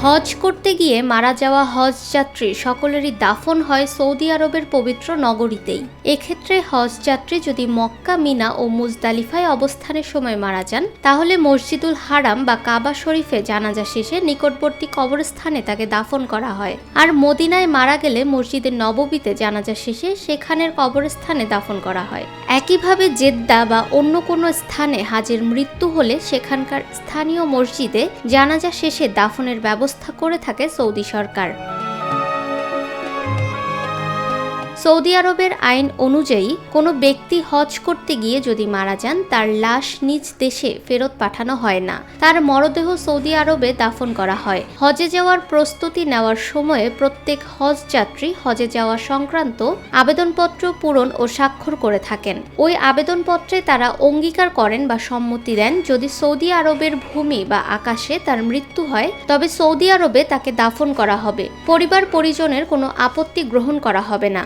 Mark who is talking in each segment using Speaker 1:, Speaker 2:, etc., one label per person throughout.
Speaker 1: হজ করতে গিয়ে মারা যাওয়া হজ যাত্রী সকলেরই দাফন হয় সৌদি আরবের পবিত্র নগরীতেই। এক্ষেত্রে হজ যাত্রী যদি মক্কা, মিনা ও মুজদালিফায় অবস্থানের সময় মারা যান, তাহলে মসজিদুল হারাম বা কাবা শরীফে জানাজা শেষে নিকটবর্তী কবরস্থানে তাকে দাফন করা হয়। আর মদিনায় মারা গেলে মসজিদে নববীতে জানাজা শেষে সেখানের কবরস্থানে দাফন করা হয়। একইভাবে জেদ্দা বা অন্য কোনো স্থানে হাজের মৃত্যু হলে সেখানকার স্থানীয় মসজিদে জানাজা শেষে দাফনের ব্যবস্থা করে থাকে সৌদি সরকার। সৌদি আরবের আইন অনুযায়ী কোনো ব্যক্তি হজ করতে গিয়ে যদি মারা যান, তার লাশ নিজ দেশে ফেরত পাঠানো হয় না, তার মরদেহ সৌদি আরবে দাফন করা হয়। হজে যাওয়ার প্রস্তুতি নেওয়ার সময়ে প্রত্যেক হজ যাত্রী হজে যাওয়া সংক্রান্ত আবেদনপত্র পূরণ ও স্বাক্ষর করে থাকেন। ওই আবেদনপত্রে তারা অঙ্গীকার করেন বা সম্মতি দেন, যদি সৌদি আরবের ভূমি বা আকাশে তার মৃত্যু হয়, তবে সৌদি আরবে তাকে দাফন করা হবে। পরিবার পরিজনের কোনো আপত্তি গ্রহণ করা হবে না।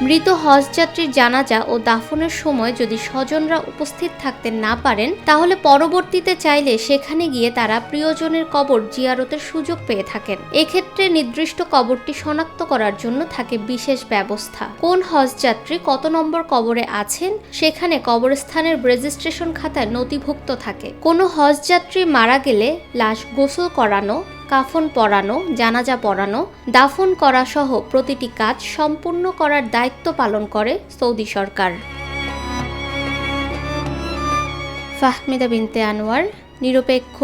Speaker 1: মৃত হজযাত্রীর জানাজা ও দাফনের সময় যদি স্বজনরা উপস্থিত থাকতে না পারেন, তাহলে পরবর্তীতে চাইলে সেখানে গিয়ে তারা প্রিয়জনের কবর জিয়ারতের সুযোগ পেয়ে থাকেন। এক্ষেত্রে নির্দিষ্ট কবরটি শনাক্ত করার জন্য থাকে বিশেষ ব্যবস্থা। কোন হজযাত্রী কত নম্বর কবরে আছেন সেখানে কবরস্থানের রেজিস্ট্রেশন খাতায় নথিভুক্ত থাকে। কোনো হজযাত্রী মারা গেলে লাশ গোসল করানো, কাফন পরানো, জানাজা পড়ানো, দাফন করা সহ প্রতিটি কাজ সম্পূর্ণ করার দায়িত্ব পালন করে সৌদি সরকার। ফাহমিদা বিনতে আনোয়ার, নিরপেক্ষ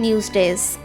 Speaker 1: নিউজ ডেস্ক।